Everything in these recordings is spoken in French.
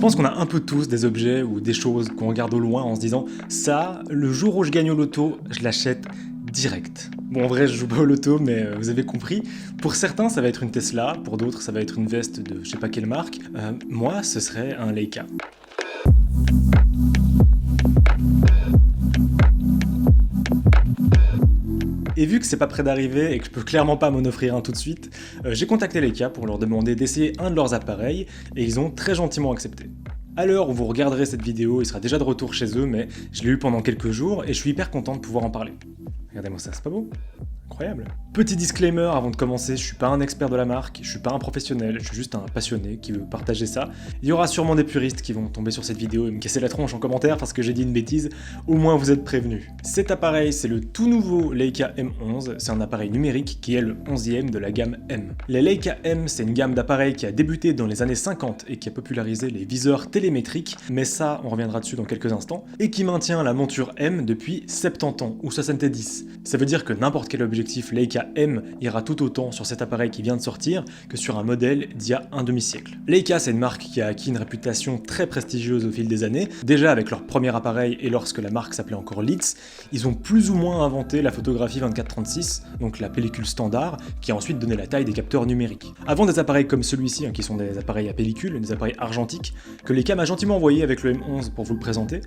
pense qu'on a un peu tous des objets ou des choses qu'on regarde au loin en se disant « ça, le jour où je gagne au loto, je l'achète direct ». Bon, en vrai, je joue pas au loto, mais vous avez compris. Pour certains, ça va être une Tesla, pour d'autres, ça va être une veste de je sais pas quelle marque. Moi, ce serait un Leica. Et vu que c'est pas près d'arriver et que je peux clairement pas m'en offrir un tout de suite, j'ai contacté Leica pour leur demander d'essayer un de leurs appareils et ils ont très gentiment accepté. À l'heure où vous regarderez cette vidéo, il sera déjà de retour chez eux, mais je l'ai eu pendant quelques jours et je suis hyper content de pouvoir en parler. Regardez-moi ça, c'est pas beau ? Incroyable. Petit disclaimer avant de commencer, je suis pas un expert de la marque, je suis pas un professionnel, je suis juste un passionné qui veut partager ça. Il y aura sûrement des puristes qui vont tomber sur cette vidéo et me casser la tronche en commentaire parce que j'ai dit une bêtise, au moins vous êtes prévenus. Cet appareil, c'est le tout nouveau Leica M11, c'est un appareil numérique qui est le 11e de la gamme M. Les Leica M, c'est une gamme d'appareils qui a débuté dans les années 50 et qui a popularisé les viseurs télémétriques, mais ça, on reviendra dessus dans quelques instants, et qui maintient la monture M depuis 70 ans, ou 70. Ça veut dire que n'importe quel objectif Leica M ira tout autant sur cet appareil qui vient de sortir que sur un modèle d'il y a un demi-siècle. Leica, c'est une marque qui a acquis une réputation très prestigieuse au fil des années. Déjà avec leur premier appareil et lorsque la marque s'appelait encore Leeds, ils ont plus ou moins inventé la photographie 24-36, donc la pellicule standard, qui a ensuite donné la taille des capteurs numériques. Avant des appareils comme celui-ci, qui sont des appareils à pellicule, des appareils argentiques, que Leica m'a gentiment envoyé avec le M11 pour vous le présenter,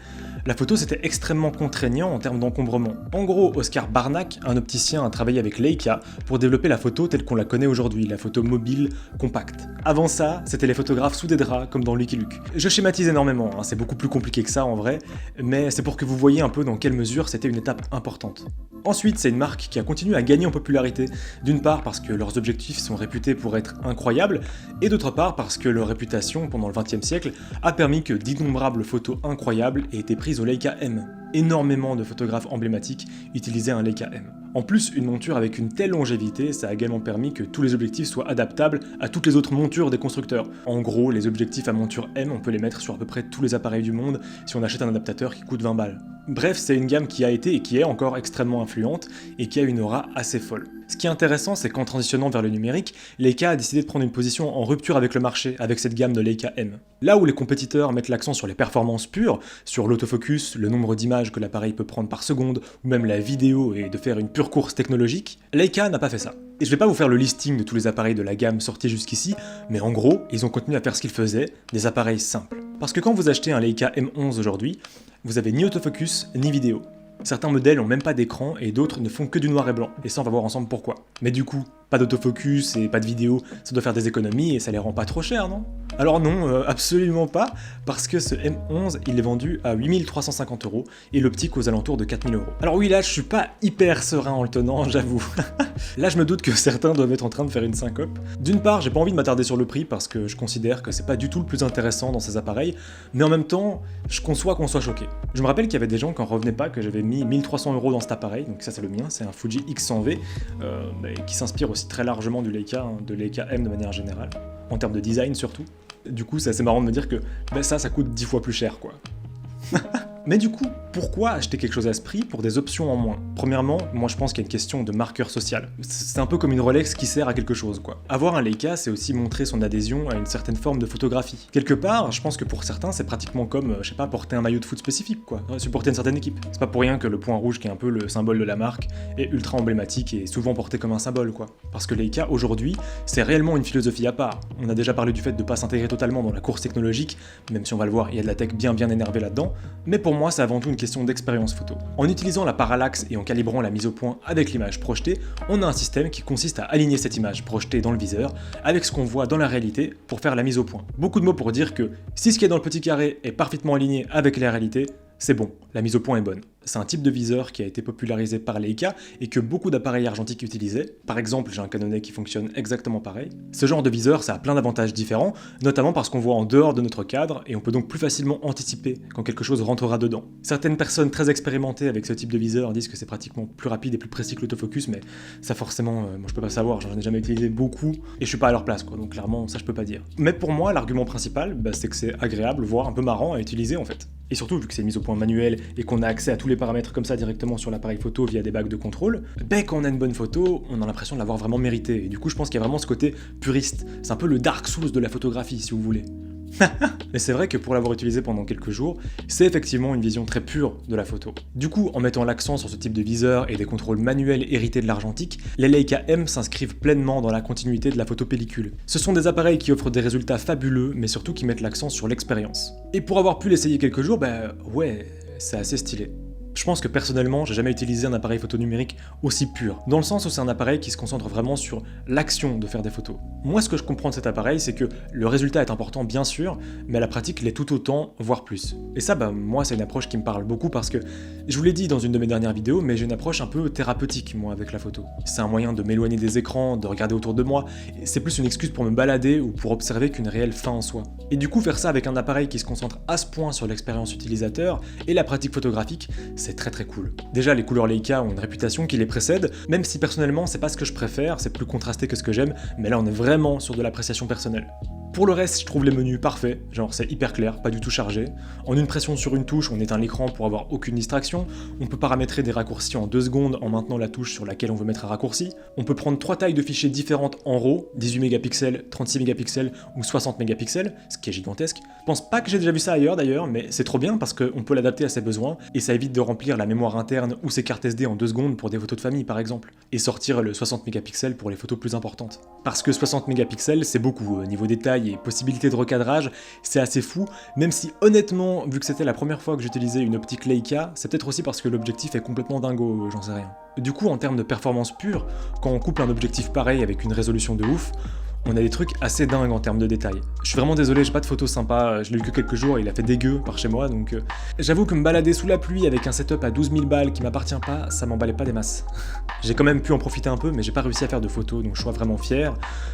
la photo c'était extrêmement contraignant en termes d'encombrement. En gros, Oscar Barnack, un opticien, a travaillé avec Leica pour développer la photo telle qu'on la connaît aujourd'hui, la photo mobile compacte. Avant ça, c'était les photographes sous des draps comme dans Lucky Luke. Je schématise énormément, c'est beaucoup plus compliqué que ça en vrai, mais c'est pour que vous voyez un peu dans quelle mesure c'était une étape importante. Ensuite, c'est une marque qui a continué à gagner en popularité, d'une part parce que leurs objectifs sont réputés pour être incroyables, et d'autre part parce que leur réputation pendant le XXe siècle a permis que d'innombrables photos incroyables aient été prises au Leica M. Énormément de photographes emblématiques utilisaient un Leica M. En plus, une monture avec une telle longévité, ça a également permis que tous les objectifs soient adaptables à toutes les autres montures des constructeurs. En gros, les objectifs à monture M, on peut les mettre sur à peu près tous les appareils du monde si on achète un adaptateur qui coûte 20 balles. Bref, c'est une gamme qui a été et qui est encore extrêmement influente et qui a une aura assez folle. Ce qui est intéressant, c'est qu'en transitionnant vers le numérique, Leica a décidé de prendre une position en rupture avec le marché, avec cette gamme de Leica M. Là où les compétiteurs mettent l'accent sur les performances pures, sur l'autofocus, le nombre d'images que l'appareil peut prendre par seconde, ou même la vidéo et de faire une pure course technologique, Leica n'a pas fait ça. Et je vais pas vous faire le listing de tous les appareils de la gamme sortis jusqu'ici, mais en gros, ils ont continué à faire ce qu'ils faisaient, des appareils simples. Parce que quand vous achetez un Leica M11 aujourd'hui, vous avez ni autofocus, ni vidéo. Certains modèles ont même pas d'écran et d'autres ne font que du noir et blanc, et ça on va voir ensemble pourquoi. Mais du coup, pas d'autofocus et pas de vidéo, ça doit faire des économies et ça les rend pas trop chers, non ? Alors non, absolument pas, parce que ce M11 il est vendu à 8350 € et l'optique aux alentours de 4000 €. Alors oui, là je suis pas hyper serein en le tenant, j'avoue. Là je me doute que certains doivent être en train de faire une syncope. D'une part, j'ai pas envie de m'attarder sur le prix parce que je considère que c'est pas du tout le plus intéressant dans ces appareils, mais en même temps, je conçois qu'on soit choqué. Je me rappelle qu'il y avait des gens qui en revenaient pas que j'avais mis 1300 € dans cet appareil, donc ça c'est le mien, c'est un Fuji X100V, qui s'inspire aussi très largement du Leica, de Leica M de manière générale, en termes de design surtout. Du coup, c'est assez marrant de me dire que ça coûte 10 fois plus cher, quoi. Mais du coup, pourquoi acheter quelque chose à ce prix pour des options en moins ? Premièrement, moi je pense qu'il y a une question de marqueur social. C'est un peu comme une Rolex qui sert à quelque chose, quoi. Avoir un Leica, c'est aussi montrer son adhésion à une certaine forme de photographie. Quelque part, je pense que pour certains, c'est pratiquement comme, je sais pas, porter un maillot de foot spécifique, quoi. Supporter une certaine équipe. C'est pas pour rien que le point rouge, qui est un peu le symbole de la marque, est ultra emblématique et souvent porté comme un symbole, quoi. Parce que Leica, aujourd'hui, c'est réellement une philosophie à part. On a déjà parlé du fait de pas s'intégrer totalement dans la course technologique, même si on va le voir, il y a de la tech bien énervée là-dedans, mais pour moi, c'est avant tout une question d'expérience photo. En utilisant la parallaxe et en calibrant la mise au point avec l'image projetée, on a un système qui consiste à aligner cette image projetée dans le viseur avec ce qu'on voit dans la réalité pour faire la mise au point. Beaucoup de mots pour dire que si ce qui est dans le petit carré est parfaitement aligné avec la réalité, c'est bon, la mise au point est bonne. C'est un type de viseur qui a été popularisé par Leica et que beaucoup d'appareils argentiques utilisaient. Par exemple, j'ai un Canon qui fonctionne exactement pareil. Ce genre de viseur, ça a plein d'avantages différents, notamment parce qu'on voit en dehors de notre cadre et on peut donc plus facilement anticiper quand quelque chose rentrera dedans. Certaines personnes très expérimentées avec ce type de viseur disent que c'est pratiquement plus rapide et plus précis que l'autofocus, mais ça forcément, moi je peux pas savoir, j'en ai jamais utilisé beaucoup et je suis pas à leur place, quoi, donc clairement ça je peux pas dire. Mais pour moi, l'argument principal, c'est que c'est agréable, voire un peu marrant à utiliser en fait. Et surtout, vu que c'est une mise au point manuelle et qu'on a accès à tous les paramètres comme ça directement sur l'appareil photo via des bagues de contrôle, quand on a une bonne photo, on a l'impression de l'avoir vraiment mérité. Et du coup, je pense qu'il y a vraiment ce côté puriste. C'est un peu le Dark Souls de la photographie, si vous voulez. Mais c'est vrai que pour l'avoir utilisé pendant quelques jours, c'est effectivement une vision très pure de la photo. Du coup, en mettant l'accent sur ce type de viseur et des contrôles manuels hérités de l'argentique, les Leica M s'inscrivent pleinement dans la continuité de la photo pellicule. Ce sont des appareils qui offrent des résultats fabuleux, mais surtout qui mettent l'accent sur l'expérience. Et pour avoir pu l'essayer quelques jours, ouais, c'est assez stylé. Je pense que personnellement, j'ai jamais utilisé un appareil photo numérique aussi pur, dans le sens où c'est un appareil qui se concentre vraiment sur l'action de faire des photos. Moi, ce que je comprends de cet appareil, c'est que le résultat est important bien sûr, mais la pratique l'est tout autant, voire plus. Et ça, moi, c'est une approche qui me parle beaucoup parce que, je vous l'ai dit dans une de mes dernières vidéos, mais j'ai une approche un peu thérapeutique, moi, avec la photo. C'est un moyen de m'éloigner des écrans, de regarder autour de moi, et c'est plus une excuse pour me balader ou pour observer qu'une réelle fin en soi. Et du coup, faire ça avec un appareil qui se concentre à ce point sur l'expérience utilisateur et la pratique photographique, c'est très très cool. Déjà, les couleurs Leica ont une réputation qui les précède, même si personnellement c'est pas ce que je préfère, c'est plus contrasté que ce que j'aime, mais là on est vraiment sur de l'appréciation personnelle. Pour le reste, je trouve les menus parfaits, genre c'est hyper clair, pas du tout chargé. En une pression sur une touche, on éteint l'écran pour avoir aucune distraction. On peut paramétrer des raccourcis en 2 secondes en maintenant la touche sur laquelle on veut mettre un raccourci. On peut prendre 3 tailles de fichiers différentes en RAW, 18 mégapixels, 36 mégapixels ou 60 mégapixels, ce qui est gigantesque. Je pense pas que j'ai déjà vu ça ailleurs d'ailleurs, mais c'est trop bien parce qu'on peut l'adapter à ses besoins et ça évite de remplir la mémoire interne ou ses cartes SD en 2 secondes pour des photos de famille par exemple. Et sortir le 60 mégapixels pour les photos plus importantes. Parce que 60 mégapixels c'est beaucoup au niveau détail et possibilité de recadrage, c'est assez fou, même si honnêtement, vu que c'était la première fois que j'utilisais une optique Leica, c'est peut-être aussi parce que l'objectif est complètement dingo, j'en sais rien. Du coup, en termes de performance pure, quand on couple un objectif pareil avec une résolution de ouf, on a des trucs assez dingues en termes de détails. Je suis vraiment désolé, j'ai pas de photos sympas, je l'ai eu que quelques jours, il a fait dégueu par chez moi, donc j'avoue que me balader sous la pluie avec un setup à 12 000 balles qui m'appartient pas, ça m'emballait pas des masses. J'ai quand même pu en profiter un peu, mais j'ai pas réussi à faire de photos, donc je suis vraiment fier.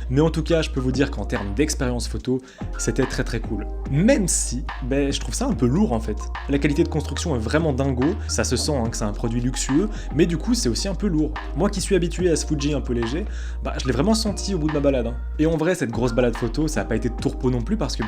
Mais en tout cas, je peux vous dire qu'en termes d'expérience photo, c'était très très cool. Même si, je trouve ça un peu lourd en fait. La qualité de construction est vraiment dingo, ça se sent que c'est un produit luxueux, mais du coup c'est aussi un peu lourd. Moi qui suis habitué à ce Fuji un peu léger, je l'ai vraiment senti au bout de ma balade. Et en vrai, cette grosse balade photo, ça a pas été de tourpeau non plus parce que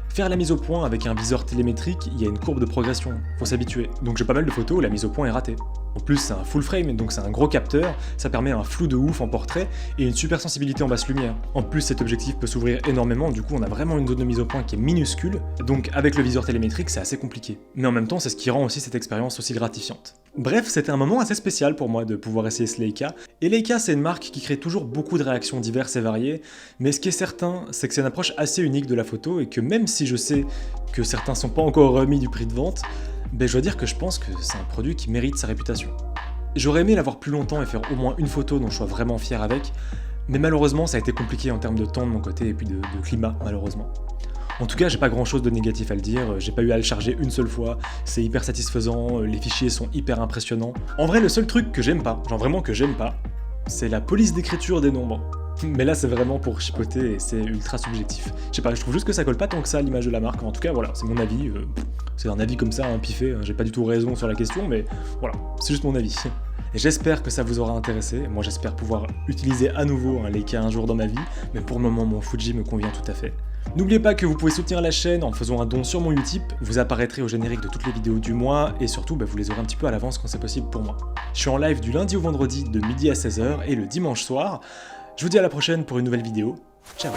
faire la mise au point avec un viseur télémétrique, il y a une courbe de progression, faut s'habituer. Donc j'ai pas mal de photos où la mise au point est ratée. En plus, c'est un full frame, donc c'est un gros capteur, ça permet un flou de ouf en portrait et une super sensibilité en basse lumière. En plus, cet objectif peut s'ouvrir énormément, du coup on a vraiment une zone de mise au point qui est minuscule, donc avec le viseur télémétrique c'est assez compliqué. Mais en même temps, c'est ce qui rend aussi cette expérience aussi gratifiante. Bref, c'était un moment assez spécial pour moi de pouvoir essayer ce Leica. Et Leica, c'est une marque qui crée toujours beaucoup de réactions diverses et variées, mais ce qui est certain, c'est que c'est une approche assez unique de la photo et que même si je sais que certains sont pas encore remis du prix de vente, je dois dire que je pense que c'est un produit qui mérite sa réputation. J'aurais aimé l'avoir plus longtemps et faire au moins une photo dont je sois vraiment fier avec, mais malheureusement ça a été compliqué en termes de temps de mon côté et puis de climat malheureusement. En tout cas, j'ai pas grand chose de négatif à le dire, j'ai pas eu à le charger une seule fois, c'est hyper satisfaisant, les fichiers sont hyper impressionnants. En vrai, le seul truc que j'aime pas, genre vraiment que j'aime pas, c'est la police d'écriture des nombres. Mais là, c'est vraiment pour chipoter et c'est ultra subjectif. Je sais pas, je trouve juste que ça colle pas tant que ça à l'image de la marque. En tout cas, voilà, c'est mon avis. C'est un avis comme ça, piffé. J'ai pas du tout raison sur la question, mais voilà, c'est juste mon avis. Et j'espère que ça vous aura intéressé. Moi, j'espère pouvoir utiliser à nouveau un Leica un jour dans ma vie, mais pour le moment, mon Fuji me convient tout à fait. N'oubliez pas que vous pouvez soutenir la chaîne en faisant un don sur mon Utip, vous apparaîtrez au générique de toutes les vidéos du mois, et surtout vous les aurez un petit peu à l'avance quand c'est possible pour moi. Je suis en live du lundi au vendredi de midi à 16h et le dimanche soir. Je vous dis à la prochaine pour une nouvelle vidéo. Ciao.